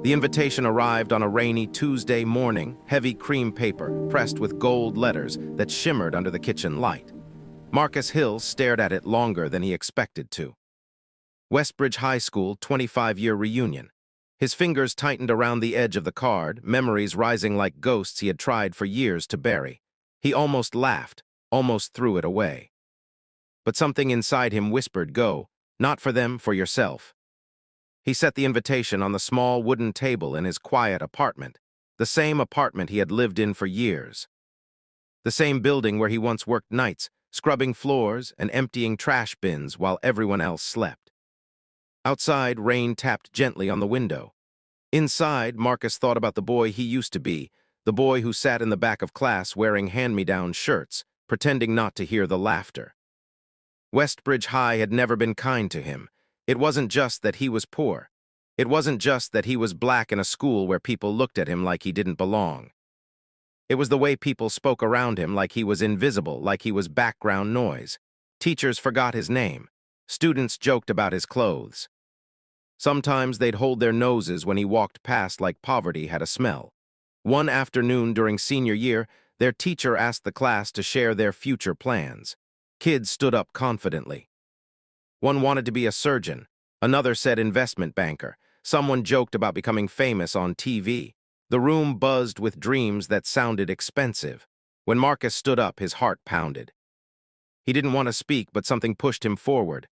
The invitation arrived on a rainy Tuesday morning, heavy cream paper, pressed with gold letters that shimmered under the kitchen light. Marcus Hill stared at it longer than he expected to. Westbridge High School 25-year reunion. His fingers tightened around the edge of the card, memories rising like ghosts he had tried for years to bury. He almost laughed, almost threw it away. But something inside him whispered, "Go, not for them, for yourself." He set the invitation on the small wooden table in his quiet apartment, the same apartment he had lived in for years. The same building where he once worked nights, scrubbing floors and emptying trash bins while everyone else slept. Outside, rain tapped gently on the window. Inside, Marcus thought about the boy he used to be, the boy who sat in the back of class wearing hand-me-down shirts, pretending not to hear the laughter. Westbridge High had never been kind to him. It wasn't just that he was poor. It wasn't just that he was black in a school where people looked at him like he didn't belong. It was the way people spoke around him, like he was invisible, like he was background noise. Teachers forgot his name. Students joked about his clothes. Sometimes they'd hold their noses when he walked past like poverty had a smell. One afternoon during senior year, their teacher asked the class to share their future plans. Kids stood up confidently. One wanted to be a surgeon. Another said investment banker. Someone joked about becoming famous on TV. The room buzzed with dreams that sounded expensive. When Marcus stood up, his heart pounded. He didn't want to speak, but something pushed him forward.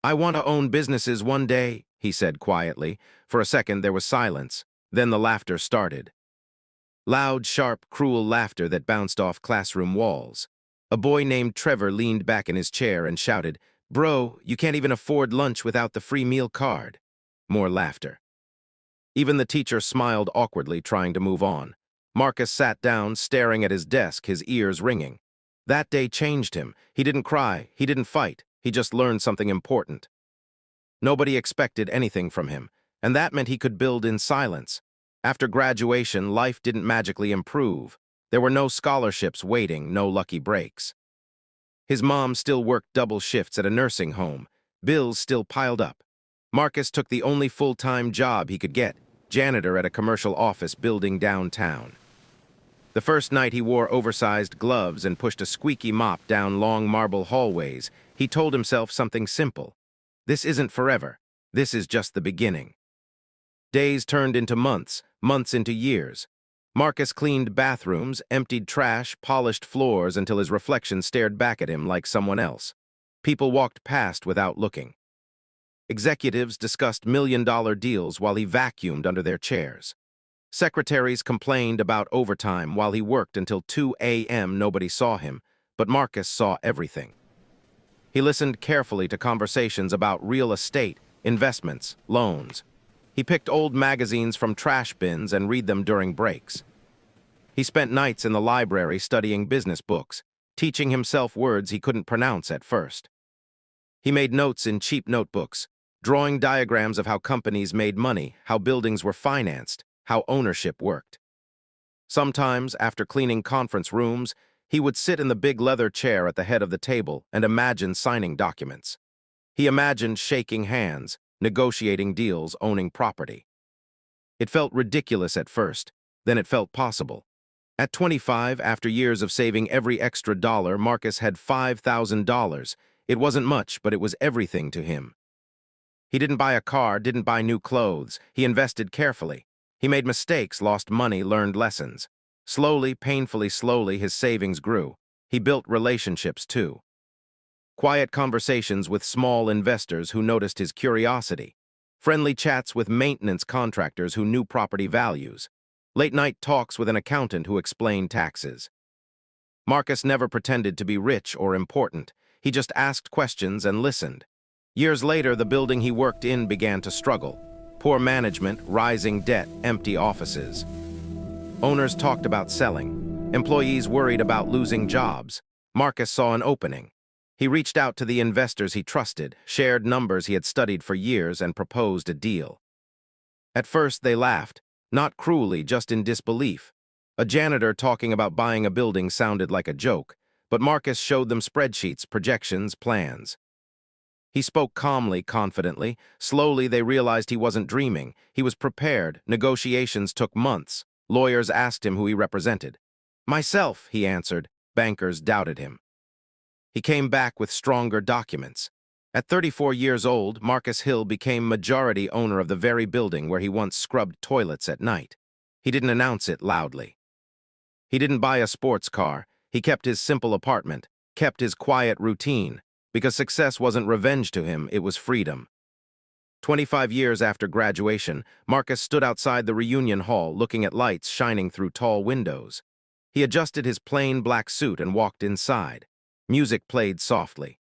"I want to own businesses one day," he said quietly. For a second, there was silence. Then the laughter started. Loud, sharp, cruel laughter that bounced off classroom walls. A boy named Trevor leaned back in his chair and shouted, "Bro, you can't even afford lunch without the free meal card." More laughter. Even the teacher smiled awkwardly, trying to move on. Marcus sat down, staring at his desk, his ears ringing. That day changed him. He didn't cry, he didn't fight, he just learned something important. Nobody expected anything from him, and that meant he could build in silence. After graduation, life didn't magically improve. There were no scholarships waiting, no lucky breaks. His mom still worked double shifts at a nursing home. Bills still piled up. Marcus took the only full-time job he could get, janitor at a commercial office building downtown. The first night he wore oversized gloves and pushed a squeaky mop down long marble hallways, he told himself something simple. This isn't forever. This is just the beginning. Days turned into months, months into years. Marcus cleaned bathrooms, emptied trash, polished floors until his reflection stared back at him like someone else. People walked past without looking. Executives discussed million-dollar deals while he vacuumed under their chairs. Secretaries complained about overtime while he worked until 2 a.m. Nobody saw him, but Marcus saw everything. He listened carefully to conversations about real estate, investments, loans. He picked old magazines from trash bins and read them during breaks. He spent nights in the library studying business books, teaching himself words he couldn't pronounce at first. He made notes in cheap notebooks, drawing diagrams of how companies made money, how buildings were financed, how ownership worked. Sometimes, after cleaning conference rooms, he would sit in the big leather chair at the head of the table and imagine signing documents. He imagined shaking hands, negotiating deals, owning property. It felt ridiculous at first, then it felt possible. At 25, after years of saving every extra dollar, Marcus had $5,000. It wasn't much, but it was everything to him. He didn't buy a car, didn't buy new clothes. He invested carefully. He made mistakes, lost money, learned lessons. Slowly, painfully slowly, his savings grew. He built relationships, too. Quiet conversations with small investors who noticed his curiosity. Friendly chats with maintenance contractors who knew property values. Late-night talks with an accountant who explained taxes. Marcus never pretended to be rich or important. He just asked questions and listened. Years later, the building he worked in began to struggle. Poor management, rising debt, empty offices. Owners talked about selling. Employees worried about losing jobs. Marcus saw an opening. He reached out to the investors he trusted, shared numbers he had studied for years, and proposed a deal. At first, they laughed, not cruelly, just in disbelief. A janitor talking about buying a building sounded like a joke, but Marcus showed them spreadsheets, projections, plans. He spoke calmly, confidently. Slowly, they realized he wasn't dreaming. He was prepared. Negotiations took months. Lawyers asked him who he represented. Myself, he answered. Bankers doubted him. He came back with stronger documents. At 34 years old, Marcus Hill became majority owner of the very building where he once scrubbed toilets at night. He didn't announce it loudly. He didn't buy a sports car. He kept his simple apartment, kept his quiet routine, because success wasn't revenge to him, it was freedom. 25 years after graduation, Marcus stood outside the reunion hall looking at lights shining through tall windows. He adjusted his plain black suit and walked inside. Music played softly.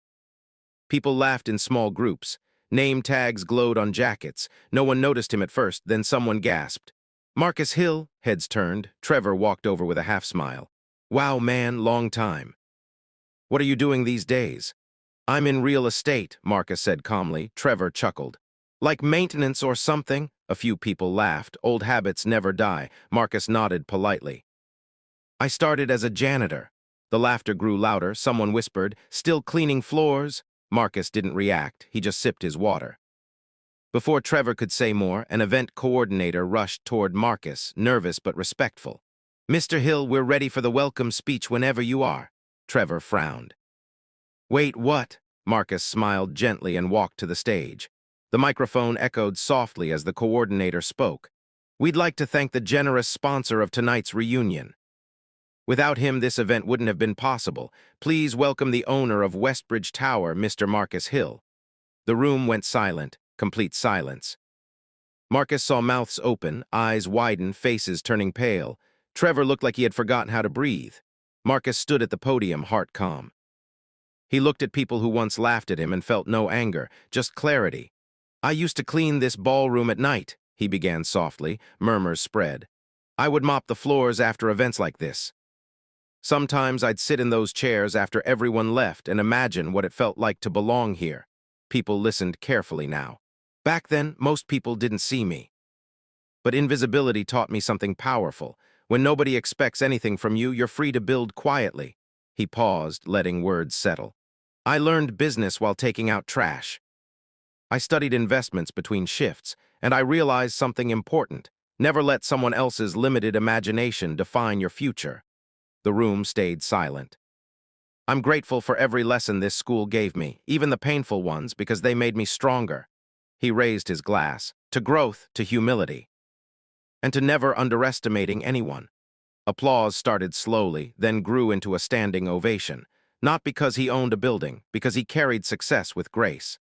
People laughed in small groups. Name tags glowed on jackets. No one noticed him at first, then someone gasped. Marcus Hill, heads turned. Trevor walked over with a half-smile. Wow, man, long time. What are you doing these days? I'm in real estate, Marcus said calmly. Trevor chuckled. Like maintenance or something? A few people laughed. Old habits never die. Marcus nodded politely. I started as a janitor. The laughter grew louder. Someone whispered, still cleaning floors? Marcus didn't react. He just sipped his water. Before Trevor could say more, an event coordinator rushed toward Marcus, nervous but respectful. Mr. Hill, we're ready for the welcome speech whenever you are. Trevor frowned. Wait, what? Marcus smiled gently and walked to the stage. The microphone echoed softly as the coordinator spoke. We'd like to thank the generous sponsor of tonight's reunion. Without him, this event wouldn't have been possible. Please welcome the owner of Westbridge Tower, Mr. Marcus Hill. The room went silent, complete silence. Marcus saw mouths open, eyes widen, faces turning pale. Trevor looked like he had forgotten how to breathe. Marcus stood at the podium, heart calm. He looked at people who once laughed at him and felt no anger, just clarity. I used to clean this ballroom at night, he began softly. Murmurs spread. I would mop the floors after events like this. Sometimes I'd sit in those chairs after everyone left and imagine what it felt like to belong here. People listened carefully now. Back then, most people didn't see me. But invisibility taught me something powerful. When nobody expects anything from you, you're free to build quietly. He paused, letting words settle. I learned business while taking out trash. I studied investments between shifts, and I realized something important. Never let someone else's limited imagination define your future. The room stayed silent. I'm grateful for every lesson this school gave me, even the painful ones, because they made me stronger. He raised his glass, to growth, to humility, and to never underestimating anyone. Applause started slowly, then grew into a standing ovation, not because he owned a building, because he carried success with grace.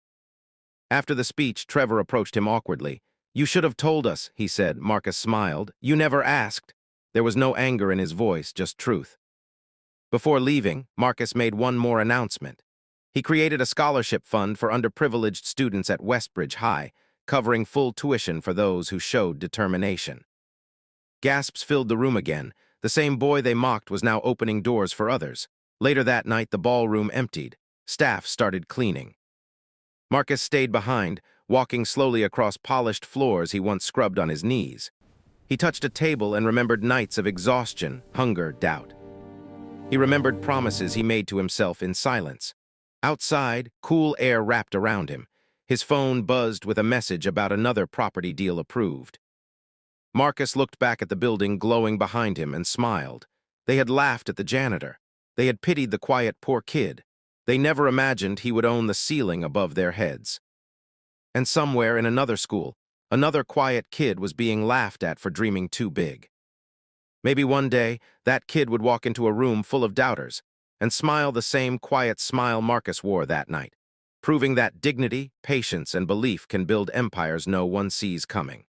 After the speech, Trevor approached him awkwardly. You should have told us, he said. Marcus smiled. You never asked. There was no anger in his voice, just truth. Before leaving, Marcus made one more announcement. He created a scholarship fund for underprivileged students at Westbridge High, covering full tuition for those who showed determination. Gasps filled the room again. The same boy they mocked was now opening doors for others. Later that night, the ballroom emptied. Staff started cleaning. Marcus stayed behind, walking slowly across polished floors he once scrubbed on his knees. He touched a table and remembered nights of exhaustion, hunger, doubt. He remembered promises he made to himself in silence. Outside, cool air wrapped around him. His phone buzzed with a message about another property deal approved. Marcus looked back at the building glowing behind him and smiled. They had laughed at the janitor. They had pitied the quiet poor kid. They never imagined he would own the ceiling above their heads. And somewhere in another school, another quiet kid was being laughed at for dreaming too big. Maybe one day, that kid would walk into a room full of doubters and smile the same quiet smile Marcus wore that night, proving that dignity, patience, and belief can build empires no one sees coming.